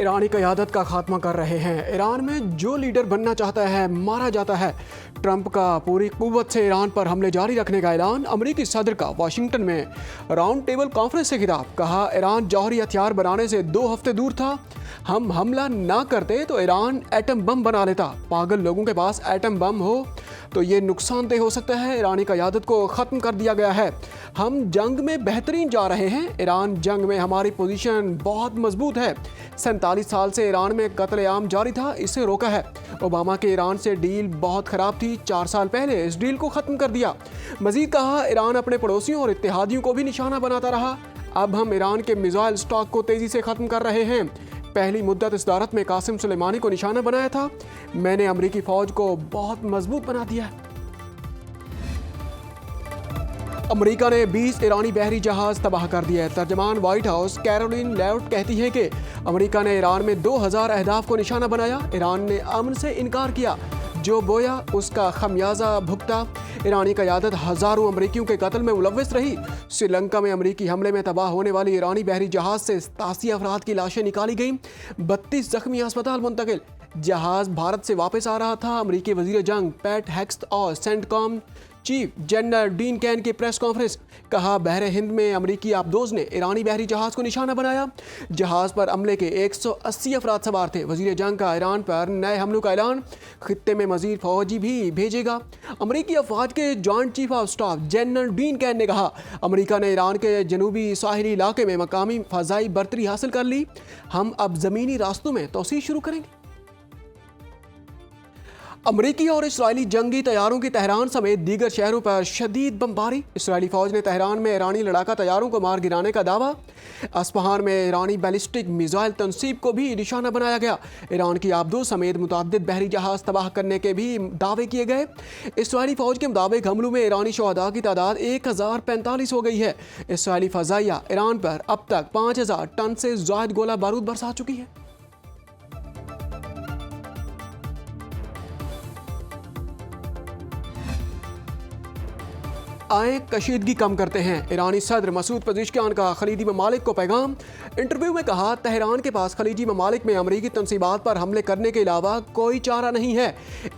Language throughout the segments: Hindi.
ईरानी क़यादत का खात्मा कर रहे हैं। ईरान में जो लीडर बनना चाहता है मारा जाता है। ट्रंप का पूरी कुव्वत से ईरान पर हमले जारी रखने का ऐलान। अमेरिकी सदर का वाशिंगटन में राउंड टेबल कॉन्फ्रेंस से खिताब। कहा, ईरान जौहरी हथियार बनाने से 2 हफ्ते दूर था। हम हमला ना करते तो ईरान एटम बम बना लेता। पागल लोगों के पास एटम बम हो तो ये नुकसानदेह हो सकता है। ईरानी क़यादत को ख़त्म कर दिया गया है। हम जंग में बेहतरीन जा रहे हैं। ईरान जंग में हमारी पोजीशन बहुत मजबूत है। 47 साल से ईरान में कत्लेआम जारी था, इसे रोका है। ओबामा के ईरान से डील बहुत ख़राब थी, 4 साल पहले इस डील को ख़त्म कर दिया। मजीद कहा, ईरान अपने पड़ोसियों और इत्तेहादियों को भी निशाना बनाता रहा। अब हम ईरान के मिसाइल स्टॉक को तेज़ी से ख़त्म कर रहे हैं। पहली मुद्दत इस्दारत में कासिम सुलेमानी को निशाना बनाया था। मैंने अमेरिकी फ़ौज को बहुत मजबूत बना दिया है। अमेरिका ने 20 ईरानी बहरी जहाज तबाह कर दिया है। तर्जमान व्हाइट हाउस कैरोलिन लेविट कहती हैं कि अमेरिका ने ईरान में 2000 अहदाफ को निशाना बनाया। ईरान ने अमन से इनकार किया, जो बोया उसका खमियाजा भुगता। ईरानी क़यादत हज़ारों अमरीकियों के कत्ल में मुलव्वस रही। श्रीलंका में अमरीकी हमले में तबाह होने वाली ईरानी बहरी जहाज से 87 अफराद की लाशें निकाली गईं। 32 जख्मी अस्पताल मुंतकिल। जहाज भारत से वापस आ रहा था। अमरीकी वजीर जंग पैट हेक्स्ट और CENTCOM chief general dean can की प्रेस कॉन्फ्रेंस। कहा, बहरे हिंद में अमरीकी आबदोज ने ईरानी बहरी जहाज को निशाना बनाया। जहाज पर अमले के 180 अफराद सवार थे। वजीर जंग का ईरान पर नए हमलों का ऐलान। खित्ते में मजीद फौजी भी भेजेगा। अमरीकी अफवाज के joint chief of staff general dean can ने कहा, अमरीका ने ईरान के जनूबी साहिली इलाके में मकामी फ़ज़ाई बर्तरी हासिल कर ली। हम अब ज़मीनी रास्तों में तोसी शुरू करेंगे। अमरीकी और इस्राएली जंगी तैयारों की तेहरान समेत दीगर शहरों पर शदीद बमबारी। इस्राएली फ़ौज ने तेहरान में ईरानी लड़ाका तैयारों को मार गिराने का दावा। अस्फहान में ईरानी बैलिस्टिक मिसाइल तनसीब को भी निशाना बनाया गया। ईरान की आबदों समेत मुतअद्दिद बहरी जहाज तबाह करने के भी दावे किए गए। इस्राएली फ़ौज के मुताबिक हमलों में ईरानी शहदा की तादाद 1045 हो गई है। इस्राएली फ़ज़ाइया ईरान पर अब तक 5000 टन से ज़ायद गोला बारूद बरसा चुकी है। आए कशीदगी कम करते हैं। ईरानी सदर मसूद पज़ेश्कियान का खलीजी ममालिक को पैगाम। इंटरव्यू में कहा, तेहरान के पास खलीजी ममालिक में अमरीकी तनसीबात पर हमले करने के अलावा कोई चारा नहीं है।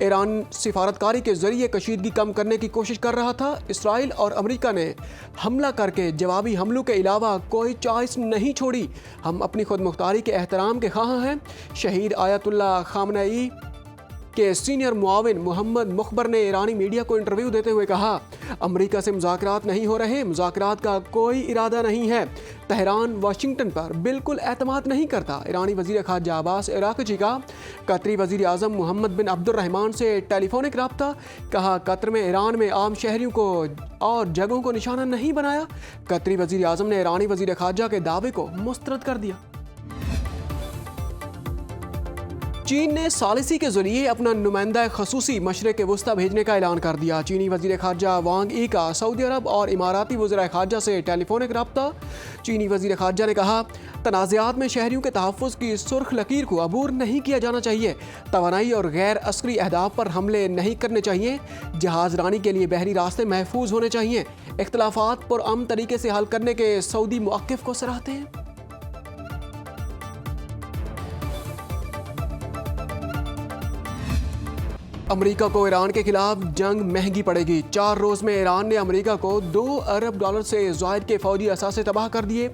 ईरान सिफारतकारी के जरिए कशीदगी कम करने की कोशिश कर रहा था। इसराइल और अमरीका ने हमला करके जवाबी हमलों के अलावा कोई चॉइस नहीं छोड़ी। हम अपनी खुद मुख्तारी के एहतराम के ख़्वाह हैं। शहीद आयतुल्लाह खामनेई के सीनियर मुआविन मोहम्मद मुखबर ने ईरानी मीडिया को इंटरव्यू देते हुए कहा, अमरीका से मुज़ाकरात नहीं हो रहे। मुज़ाकरात का कोई इरादा नहीं है। तेहरान वाशिंगटन पर बिल्कुल एतमाद नहीं करता। ईरानी वज़ीर ख़ारजा अब्बास इराक़ची का कतरी वज़ीर आज़म मोहम्मद बिन अब्दुर्रहमान से टेलीफोनिक रब्ता। कहा, कतर में ईरान में आम शहरियों को और जगहों को निशाना नहीं बनाया। कतरी वज़ीर आज़म ने ईरानी वज़ीर ख़ारजा के दावे को मुस्तरद कर दिया। चीन ने सालिसी के जरिए अपना नुमाइंदा खसूसी मशरिक़ वस्ता भेजने का ऐलान कर दिया। चीनी वज़ीर ख़ारजा वांग ई का सऊदी अरब और इमाराती वज़ीर ख़ारजा से टेलीफोनिक रब्ता। चीनी वज़ीर ख़ारजा ने कहा, तनाज़ात में शहरियों के तहफ़्फ़ुज़ की सुर्ख लकीर को अबूर नहीं किया जाना चाहिए। तवानाई और गैर अस्करी अहदाफ पर हमले नहीं करने चाहिए। जहाज़ रानी के लिए बहरी रास्ते महफूज होने चाहिए। इख्तलाफात पुरअमन तरीके से हल करने के सऊदी मौक़िफ़ को सराहते हैं। अमेरिका को ईरान के खिलाफ जंग महंगी पड़ेगी। 4 रोज़ में ईरान ने अमेरिका को $2 अरब से ज़ायद के फौजी असासे तबाह कर दिए।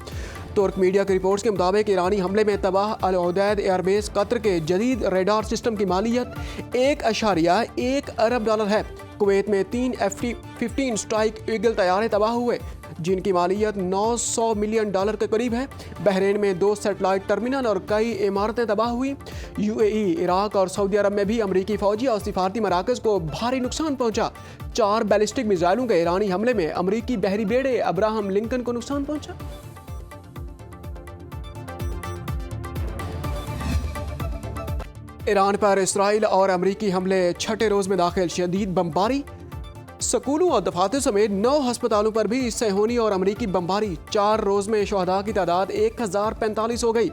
तुर्क मीडिया की रिपोर्ट्स के मुताबिक ईरानी हमले में तबाह अल उदैद एयरबेस कतर के जदीद रेडार सिस्टम की मालियत $1.1 अरब है। कुवैत में 3 F-15 स्ट्राइक ईगल तैयारे तबाह हुए, जिनकी मालियत $900 मिलियन के करीब है। बहरीन में 2 सेटेलाइट टर्मिनल और कई इमारतें तबाह हुई। UAE, इराक और सऊदी अरब में भी अमरीकी फौजी और सिफारती मराकज़ को भारी नुकसान पहुंचा। 4 बैलिस्टिक मिसाइलों के ईरानी हमले में अमरीकी बहरी बेड़े अब्राहम लिंकन को नुकसान पहुंचा। ईरान पर इसराइल और अमरीकी हमले 6ठे रोज़ में दाखिल। शदीद बमबारी। स्कूलों और दफातर समेत 9 अस्पतालों पर भी सैहोनी और अमरीकी बमबारी। 4 रोज़ में शहदा की तादाद 1045 हो गई।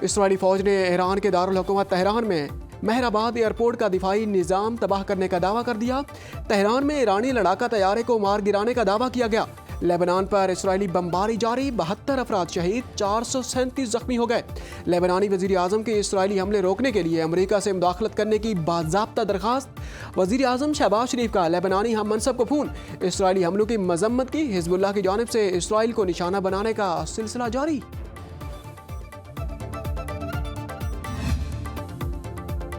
इसराइली फ़ौज ने ईरान के दारुल हुकूमत तेहरान में महराबाद एयरपोर्ट का दिफाई निज़ाम तबाह करने का दावा कर दिया। तेहरान में ईरानी लड़ाका तैयारे को मार गिराने का दावा किया गया। लेबनान पर इसराइली बमबारी जारी, 72 अफराद शहीद, 437 जख्मी हो गए। लेबनानी वजीर आजम के इसराइली हमले रोकने के लिए अमेरिका से मुदाखलत करने की बाज़ाब्ता दरखास्त। वजीर आजम शहबाज शरीफ का लेबनानी हम मनसब को फोन, इसराइली हमलों की मजम्मत की, हिजबुल्लाह की जानिब से इसराइल को निशाना बनाने का सिलसिला जारी।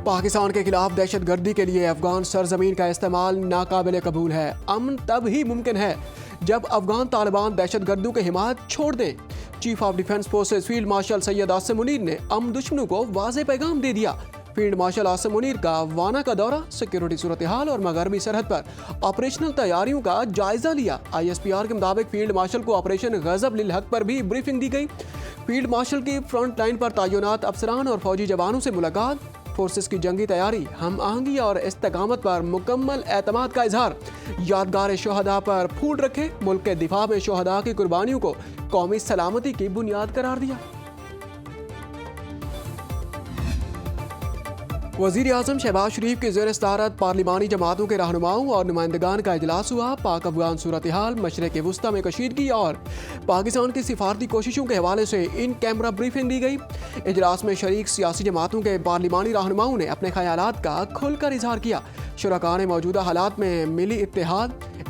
पाकिस्तान के खिलाफ दहशतगर्दी के लिए अफगान सरजमीन का इस्तेमाल नाकाबिल कबूल है। अमन तब ही मुमकिन है जब अफगान तालिबान दहशतगर्दों की हिमायत छोड़ दें। Chief of defence forces field marshal Syed Asim Munir ने अमन दुश्मनों को वाज़ेह पैगाम दे दिया। फील्ड मार्शल आसिम मुनीर का वाना का दौरा, सिक्योरिटी सूरत हाल और मगरबी सरहद पर ऑपरेशनल तैयारियों का जायजा लिया। ISPR के मुताबिक फील्ड मार्शल को ऑपरेशन गजब लिल हक पर भी ब्रीफिंग दी गई। फील्ड मार्शल की फ्रंट लाइन पर तैनात अफसरान और फौजी जवानों से मुलाकात, फोर्सेस की जंगी तैयारी, हम आहंगी और इस्तकामत पर मुकम्मल एतमाद का इजहार। यादगार शोहदा पर फूल रखे, मुल्क के दिफा में शोहदा की कुर्बानियों को कौमी सलामती की बुनियाद करार दिया। वज़ीर आज़म शहबाज शरीफ के ज़ेर सदारत पार्लिमानी जमातों के रहनुमाओं और नुमाइंदगान का इजलास हुआ। पाक अफगान सूरत हाल, मशरक़ वुस्ता में कशीदगी और पाकिस्तान की सिफारती कोशिशों के हवाले से इन कैमरा ब्रीफिंग दी गई। इजलास में शरीक सियासी जमातों के पार्लिमानी रहनुमाओं ने अपने ख्यालात का खुलकर इजहार किया। शुरका ने मौजूदा हालात में मिली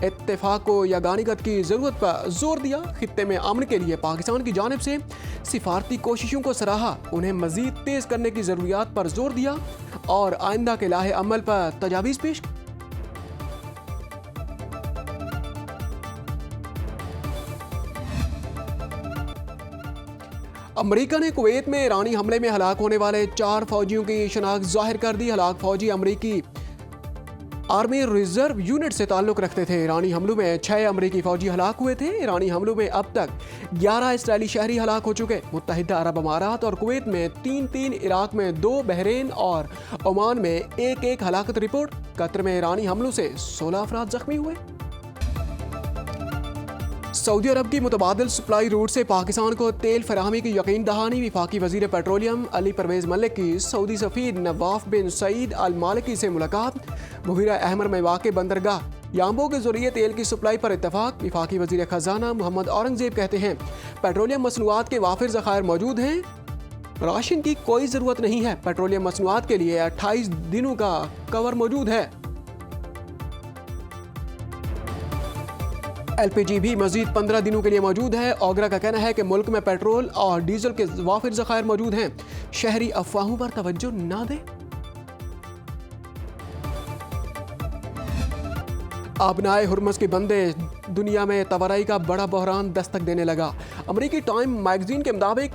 इत्तेफाक को यगानियत की ज़रूरत पर जोर दिया। खित्ते में अमन के लिए पाकिस्तान की जानिब से सिफारती कोशिशों को सराहा, उन्हें मज़ीद तेज़ करने की ज़रूरियात पर जोर दिया और आइंदा के लाहे अमल पर तजावीज़ पेश। अमेरिका ने कुवैत में ईरानी हमले में हलाक होने वाले 4 फौजियों की शनाख्त जाहिर कर दी। हलाक फौजी अमेरिकी आर्मी रिजर्व यूनिट से ताल्लुक़ रखते थे। ईरानी हमलों में 6 अमेरिकी फौजी हलाक हुए थे। ईरानी हमलों में अब तक 11 इसराइली शहरी हलाक हो चुके। मुत्तहिदा अरब अमारात और कुवैत में 3, इराक में 2, बहरीन और ओमान में 1 हलाकत रिपोर्ट। कतर में ईरानी हमलों से 16 अफराद जख्मी हुए। सऊदी अरब की मुतबादिल सप्लाई रूट से पाकिस्तान को तेल फराहमी की यकीन दहानी। वफाकी वजीर पेट्रोलियम अली परवेज मलिक की सऊदी सफ़ीर नवाफ बिन सईद अल मालिकी से मुलाकात। बुहीरा अहमर में वाक़ बंदरगाह याम्बो के जरिए तेल की सप्लाई पर इत्तफाक। वफाकी वजीर खजाना मोहम्मद औरंगजेब कहते हैं पेट्रोलियम मसनूआत के वाफिर ज़खायर मौजूद हैं, राशन की कोई ज़रूरत नहीं है। पेट्रोलियम मसनूआत के लिए 28 दिनों का कवर मौजूद है। LPG भी मजीद 15 दिनों के लिए मौजूद है। ओगरा का कहना है कि मुल्क में पेट्रोल और डीजल के वाफिर ज़खायर मौजूद हैं, शहरी अफवाहों पर तवज्जो ना दें। आबनाए हुर्मस के बंदे, दुनिया में तवाराई का बड़ा बहरान दस्तक देने लगा। अमेरिकी टाइम मैगजीन के मुताबिक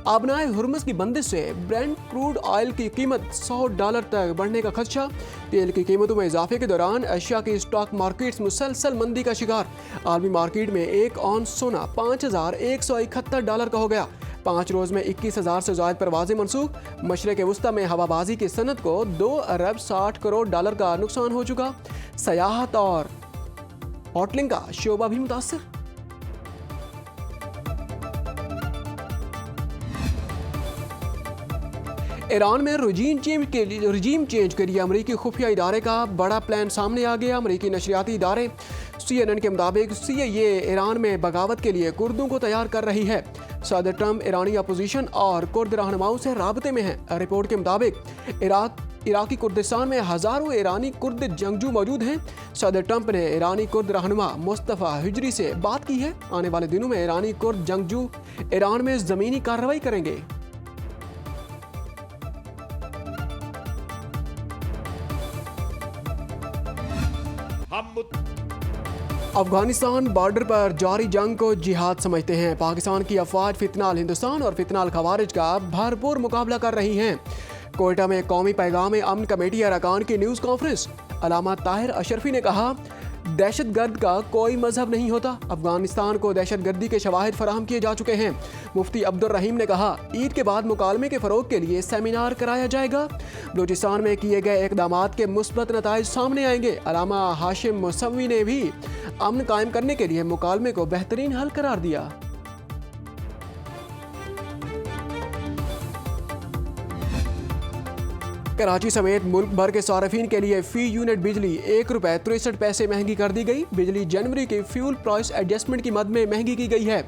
आबनाए हुर्मस की बंदिश से ब्रेंट क्रूड ऑयल की कीमत $100 तक बढ़ने का खदशा। तेल की कीमतों में इजाफे के दौरान एशिया की स्टॉक मार्केट्स मुसलसल मंदी का शिकार। आलमी मार्केट में 1 औंस सोना $5,171 का हो गया। 5 रोज में 21,000 से ज़ायद परवाज़ें मनसूख। मशरक़ वुस्ता में हवाबाजी की सनत को $2 अरब 60 करोड़ का नुकसान हो चुका। सयाहत और होटलिंग का शोबा भी मुतासर। ईरान में रजीम चेंज के लिए अमेरिकी खुफिया इदारे का बड़ा प्लान सामने आ गया। अमेरिकी नशरियाती इदारे CNN के मुताबिक CIA ईरान में बगावत के लिए कुर्दों को तैयार कर रही है। सदर ट्रंप ईरानी अपोजिशन और कुर्द रहनुमाओं से राबते में हैं। रिपोर्ट के मुताबिक इराकी कुर्दिस्तान में हज़ारों ईरानी कुर्द जंगजू मौजूद हैं। सदर ट्रंप ने ईरानी कुर्द रहनुमा मुस्तफ़ा हिजरी से बात की है। आने वाले दिनों में ईरानी कुर्द जंगजू ईरान में ज़मीनी कार्रवाई करेंगे। अफगानिस्तान बॉर्डर पर जारी जंग को जिहाद समझते हैं। पाकिस्तान की अफवाज फितनाल हिंदुस्तान और फितनाल खवारिज का भरपूर मुकाबला कर रही हैं। कोयटा में कौमी पैगाम अमन कमेटी अरकान की न्यूज़ कॉन्फ्रेंस। अलामा ताहिर अशरफी ने कहा दहशतगर्द का कोई मजहब नहीं होता। अफगानिस्तान को दहशतगर्दी के शवाहिद फराहम किए जा चुके हैं। मुफ्ती अब्दुल रहीम ने कहा ईद के बाद मुकालमे के फ़रोग के लिए सेमिनार कराया जाएगा। बलूचिस्तान में किए गए इक़दामात के मुस्बत नताइज सामने आएंगे। अलामा हाशिम मुसवी ने भी अमन कायम करने के लिए मुकालमे को बेहतरीन हल करार दिया। कराची समेत मुल्क भर के सार्फिन के लिए फी यूनिट बिजली ₹1.63 महंगी कर दी गई। बिजली जनवरी के फ्यूल प्राइस एडजस्टमेंट की मद में महंगी की गई है।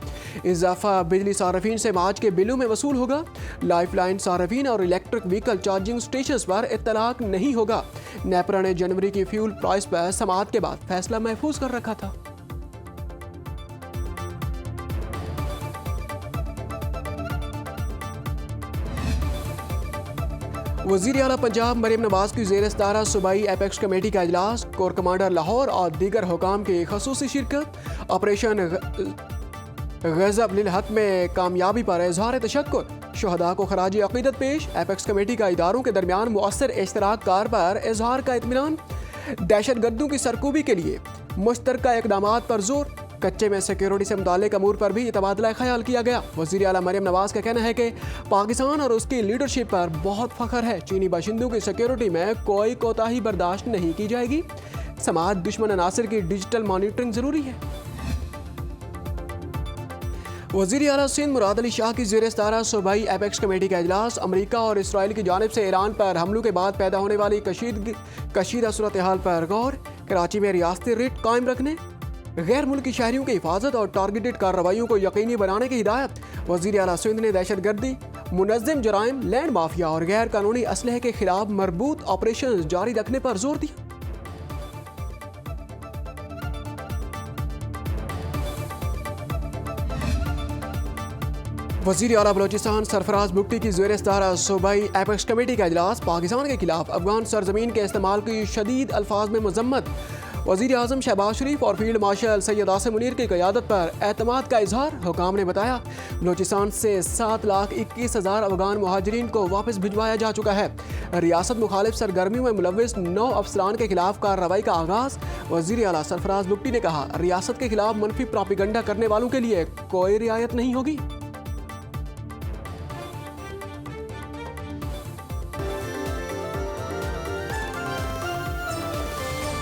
इजाफा बिजली सार्फिन से मार्च के बिलों में वसूल होगा। लाइफलाइन सार्फिन और इलेक्ट्रिक व्हीकल चार्जिंग स्टेशन पर इत्तलाक नहीं होगा। नेपरा ने जनवरी की फ्यूल प्राइस पर समाअत के बाद फैसला महफूज कर रखा था। वज़ीर आला पंजाब मरियम नवाज की ज़ेर सदारत सूबाई एपेक्स कमेटी का इजलास, कोर कमांडर लाहौर और दीगर हुकाम की खसूसी शिरकत। ऑपरेशन गज़ब लिल हक में कामयाबी पर इजहार तशक्कुर, शुहदा को खराजी अक़ीदत पेश। एपेक्स कमेटी का इदारों के दरमियान मुअस्सर इश्तराक कार पर इजहार का इत्मीनान। दहशत गर्दों की सरकूबी के लिए मुश्तरका इक़दामात पर जोर। कच्चे में सिक्योरिटी से मुताल्लिक़ अमूर पर भी तबादला ख्याल किया गया। वज़ीर आला मरियम नवाज का कहना है कि पाकिस्तान और उसकी लीडरशिप पर बहुत फ़ख्र है। चीनी बाशिंदों की सिक्योरिटी में कोई कोताही बर्दाश्त नहीं की जाएगी। समाअत दुश्मन अनासर की डिजिटल मॉनिटरिंग ज़रूरी है। वज़ीर आला सिंध मुराद अली शाह की ज़ेर सदारत सूबाई एपेक्स कमेटी का इजलास। अमरीका और इसराइल की जानिब से ईरान पर हमलों के बाद पैदा होने वाली कशीदा सूरत हाल पर गौर। कराची में रियासती रिट कायम रखने, गैर मुल्की शहरियों की हिफाजत और टारगेटेड कार्रवाइयों को यकीनी बनाने की हिदायत। वज़ीर आला सिंध ने दहशत गर्दी, मुनज़्ज़म जराइम, लैंड माफिया और गैर कानूनी असलहे के खिलाफ मरबूत ऑपरेशन जारी रखने पर जोर दिया। वज़ीर आला बलोचिस्तान सरफराज बुगटी की ज़ेर सदारत सूबाई एपेक्स कमेटी का इजलास। पाकिस्तान के खिलाफ अफगान सरजमीन के इस्तेमाल की शदीद अल्फाज में मजम्मत। वज़ीर आज़म शहबाज शरीफ और फील्ड मार्शल सैयद आसिम मुनीर की क़यादत पर एतमाद का इजहार। हुकाम ने बताया बलोचिस्तान से 7,21,000 अफगान मुहाजिरीन को वापस भिजवाया जा चुका है। रियासत मुखालिफ सरगर्मियों में मुलव्विस 9 अफसरान के खिलाफ कार्रवाई का आगाज़। वज़ीर आला सरफराज बुगटी ने कहा, रियासत के खिलाफ मनफी प्रोपेगेंडा करने वालों के लिए कोई रियायत नहीं होगी।